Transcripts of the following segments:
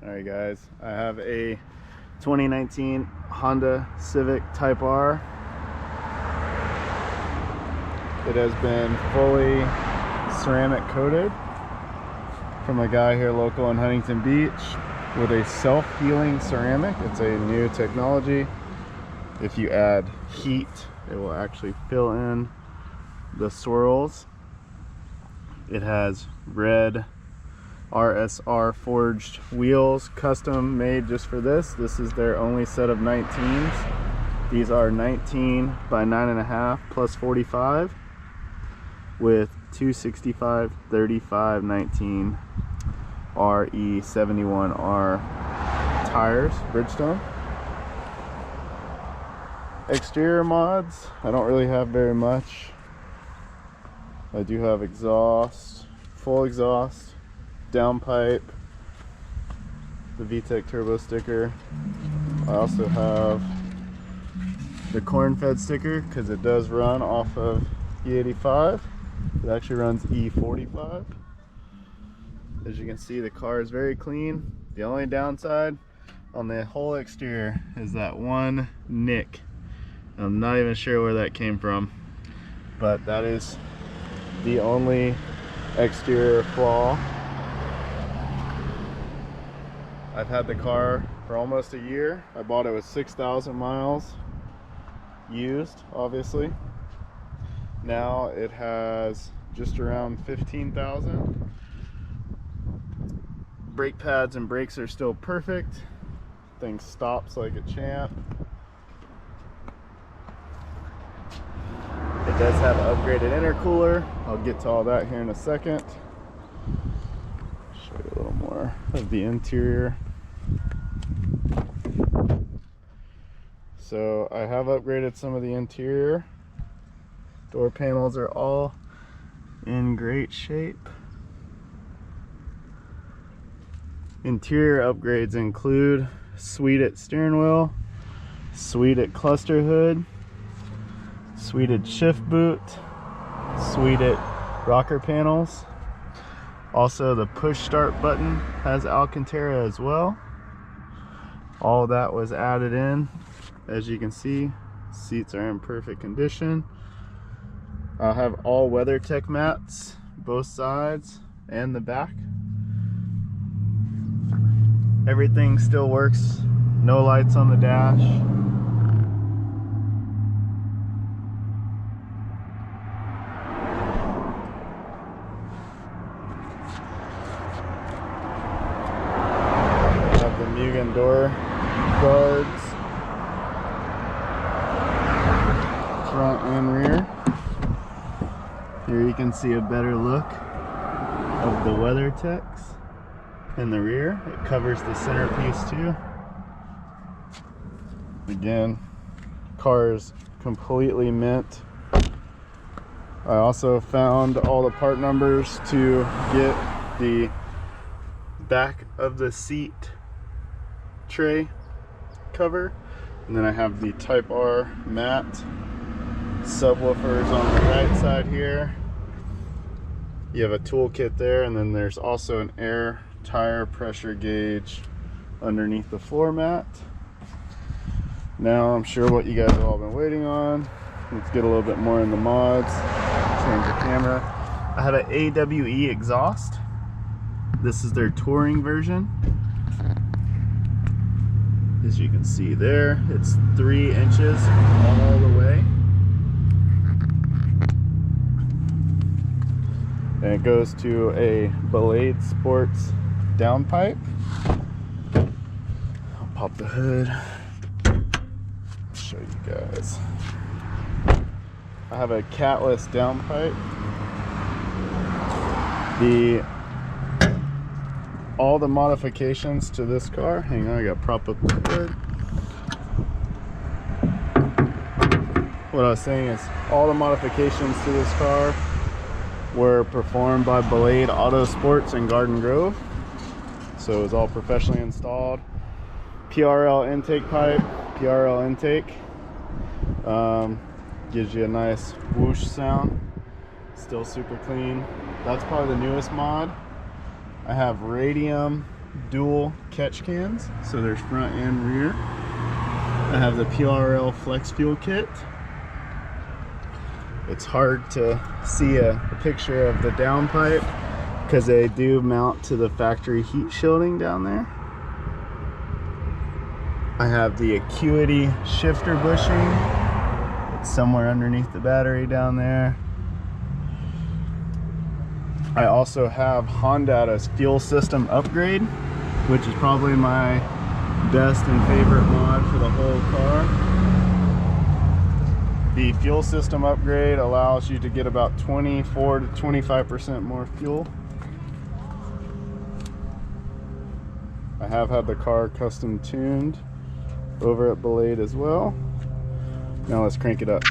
Alright guys, I have a 2019 Honda Civic Type R. It has been fully ceramic coated from a guy here local in Huntington Beach with a self-healing ceramic. It's a new technology. If you add heat, it will actually fill in the swirls. It has red RSR forged wheels, custom made just for this. This is their only set of 19s. These are 19 by 9.5 plus 45 with 265 35 19 RE71R tires, Bridgestone. Exterior mods, I don't really have very much. I do have exhaust, full exhaust, downpipe, the VTEC turbo sticker. I also have the corn-fed sticker because it does run off of E85. It actually runs E45. As you can see, the car is very clean. The only downside on the whole exterior is that one nick. I'm not even sure where that came from, but that is the only exterior flaw. I've had the car for almost a year. I bought it with 6,000 miles used, obviously. Now it has just around 15,000. Brake pads and brakes are still perfect. Thing stops like a champ. It does have an upgraded intercooler. I'll get to all that here in a second. Show you a little more of the interior. So I have upgraded some of the interior. Door panels are all in great shape. Interior upgrades include suited steering wheel, suited cluster hood, suited shift boot, suited rocker panels. Also the push start button has Alcantara as well. All that was added in. As you can see, seats are in perfect condition. I'll have all WeatherTech mats, both sides and the back. Everything still works. No lights on the dash. Have the Mugen door guards, front and rear. Here you can see a better look of the WeatherTechs in the rear. It covers the centerpiece too. Again, car is completely mint. I also found all the part numbers to get the back of the seat tray cover. And then I have the Type R mat. Subwoofers on the right side here. You have a toolkit there, and then there's also an air tire pressure gauge underneath the floor mat. Now I'm sure what you guys have all been waiting on. Let's get a little bit more in the mods. Change the camera. I have an AWE exhaust. This is their touring version. As you can see there, it's 3 inches all the way. And it goes to a Blade Sports downpipe. I'll pop the hood, show you guys. I have a catless downpipe. All the modifications to this car, hang on, I gotta prop up the hood. What I was saying is all the modifications to this car were performed by Blade Auto Sports in Garden Grove. So it was all professionally installed. PRL intake pipe, PRL intake. Gives you a nice whoosh sound. Still super clean. That's probably the newest mod. I have radium dual catch cans, so there's front and rear. I have the PRL Flex Fuel Kit. It's hard to see a picture of the downpipe because they do mount to the factory heat shielding down there. I have the Acuity shifter bushing. It's somewhere underneath the battery down there. I also have Honda's fuel system upgrade, which is probably my best and favorite mod for the whole car. The fuel system upgrade allows you to get about 24 to 25% more fuel. I have had the car custom tuned over at Belade as well. Now let's crank it up.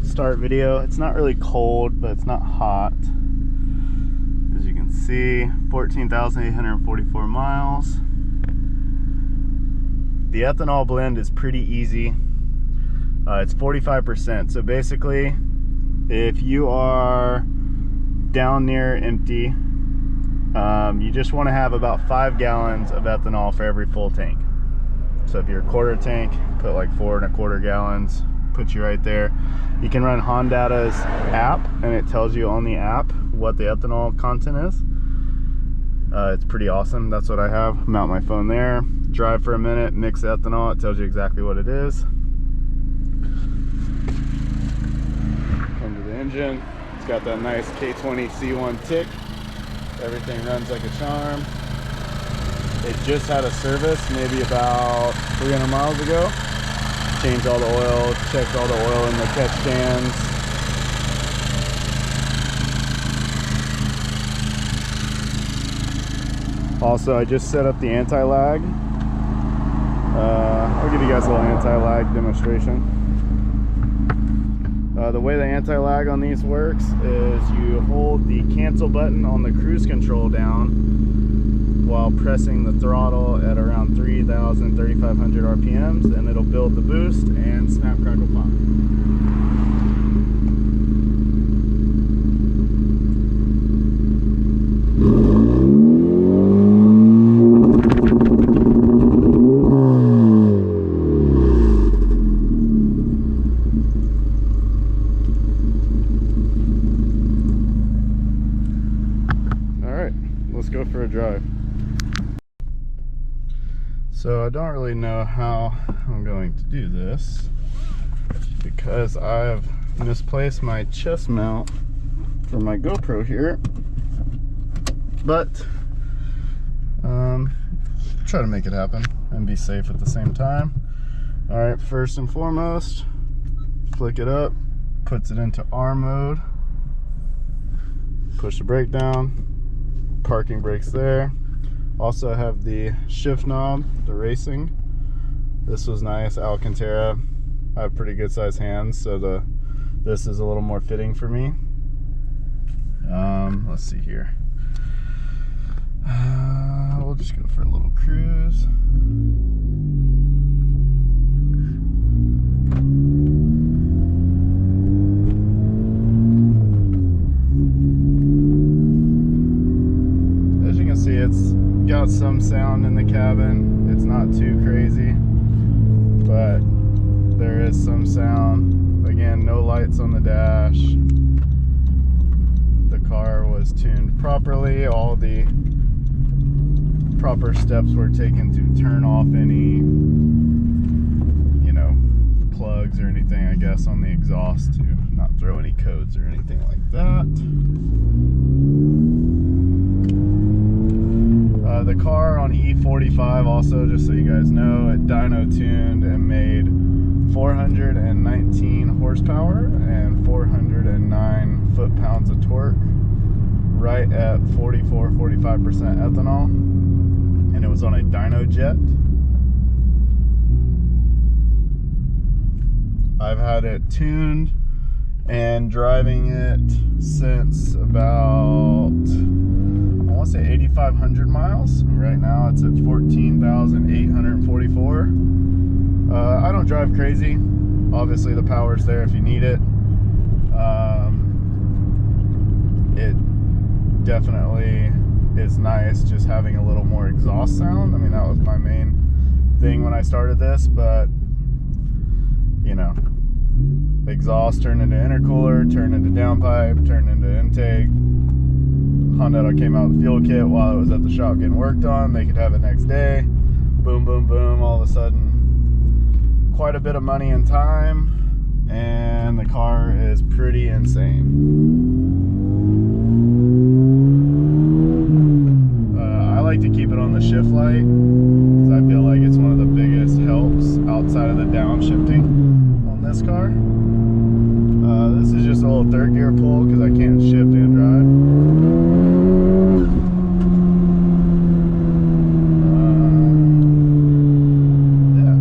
Start video. It's not really cold, but it's not hot. As you can see, 14,844 miles. The ethanol blend is pretty easy. It's 45%. So basically, if you are down near empty, you just want to have about 5 gallons of ethanol for every full tank. So if you're a quarter tank, put like 4 1/4 gallons. Put you right there. You can run Honda's app, and it tells you on the app what the ethanol content is. It's pretty awesome. That's what I have. Mount my phone there, drive for a minute, mix the ethanol. It tells you exactly what it is. Come to the engine. It's got that nice K20 C1 tick. Everything runs like a charm. It just had a service maybe about 300 miles ago. Changed all the oil, checked all the oil in the catch cans. Also, I just set up the anti-lag. I'll give you guys a little anti-lag demonstration. The way the anti-lag on these works is you hold the cancel button on the cruise control down while pressing the throttle at around 3,000, 3,500 RPMs, and it'll build the boost and snap, crackle, pop. All right, let's go for a drive. So I don't really know how I'm going to do this because I've misplaced my chest mount for my GoPro here, but try to make it happen and be safe at the same time. All right, first and foremost, flick it up, puts it into R mode, push the brake down, parking brakes there. Also have the shift knob, the racing. This was nice, Alcantara. I have pretty good sized hands, so this is a little more fitting for me. Let's see here. We'll just go for a little cruise. As you can see, it's got some sound in the cabin. It's not too crazy, but there is some sound. Again, no lights on the dash. The car was tuned properly. All the proper steps were taken to turn off any, you know, plugs or anything, I guess, on the exhaust to not throw any codes or anything like that. The car on E45 also, just so you guys know, it dyno tuned and made 419 horsepower and 409 foot-pounds of torque, right at 45% ethanol, and it was on a dyno jet. I've had it tuned and driving it since about, I want to say 8,500 miles. Right now it's at 14,844. I don't drive crazy. Obviously the power's there if you need it. It definitely is nice just having a little more exhaust sound. I mean, that was my main thing when I started this, but you know, exhaust turned into intercooler, turned into downpipe, turned into intake. Honda came out with the fuel kit while it was at the shop getting worked on. They could have it next day. Boom, boom, boom. All of a sudden, quite a bit of money and time, and the car is pretty insane. I like to keep it on the shift light because I feel like it's one of the biggest helps outside of the downshifting on this car. This is just a little third gear pull because I can't shift and drive. Yeah.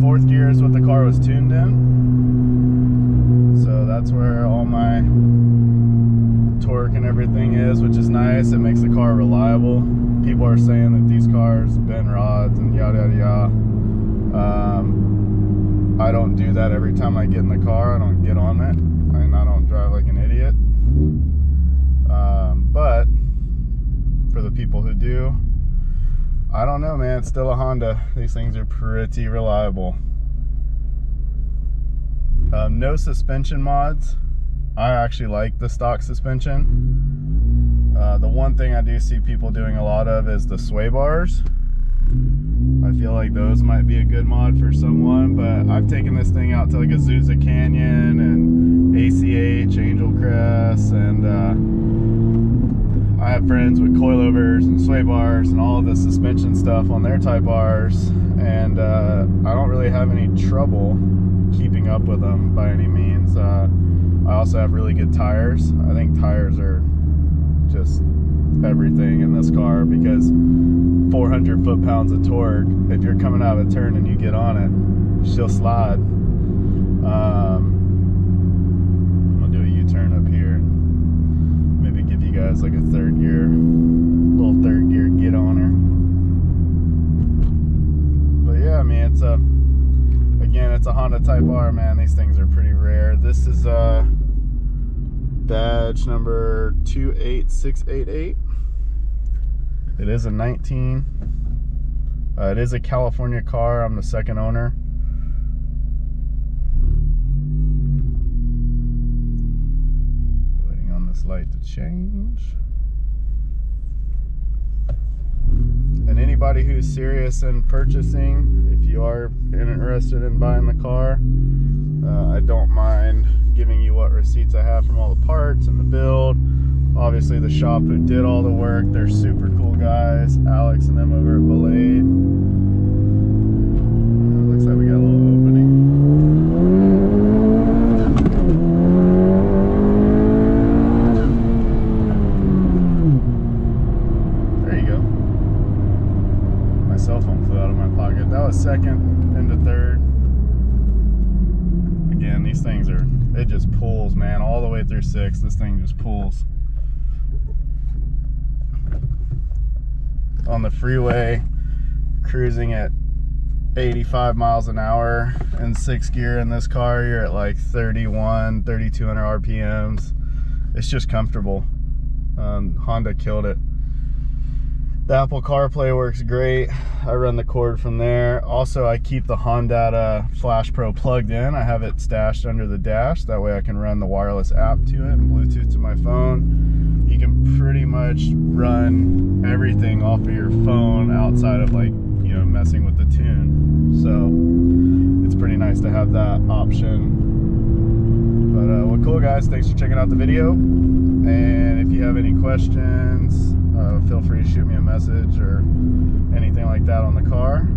Fourth gear is what the car was tuned in. So that's where all my torque and everything is, which is nice. It makes the car reliable. People are saying that these cars bend rods and yada yada yada. I don't do that every time I get in the car. I don't get on it, and I don't drive like an idiot. But for the people who do, I don't know, man. It's still a Honda. These things are pretty reliable. No suspension mods. I actually like the stock suspension. The one thing I do see people doing a lot of is the sway bars. I feel like those might be a good mod for someone, but I've taken this thing out to like Azusa Canyon and ACH, Angel Crest, and I have friends with coilovers and sway bars and all of the suspension stuff on their Type Rs, and I don't really have any trouble keeping up with them by any means. I also have really good tires. I think tires are just everything in this car because 400 foot-pounds of torque, if you're coming out of a turn and you get on it, she'll slide. I'm gonna do a U-turn up here and maybe give you guys like a little third gear get on her. But yeah, I mean, again, it's a Honda Type R, man. These things are pretty rare. This is badge number 28688. It is a 19. It is a California car. I'm the second owner. Waiting on this light to change. And anybody who's serious in purchasing, if you are interested in buying the car, I don't mind giving you what receipts I have from all the parts and the build. Obviously the shop who did all the work, they're super cool guys. Alex and them over at Belade. Looks like we got a little opening. There you go. My cell phone flew out of my pocket. That was second into third. Again, these things are, it just pulls, man, all the way through 6. This thing just pulls. On the freeway, cruising at 85 miles an hour in 6th gear in this car, you're at like 3,200 RPMs. It's just comfortable. Honda killed it. The Apple CarPlay works great. I run the cord from there. Also, I keep the Honda Flash Pro plugged in. I have it stashed under the dash. That way I can run the wireless app to it and Bluetooth to my phone. You can pretty much run everything off of your phone outside of, like, you know, messing with the tune. So it's pretty nice to have that option. But well, cool guys, thanks for checking out the video. And if you have any questions, feel free to shoot me a message or anything like that on the car.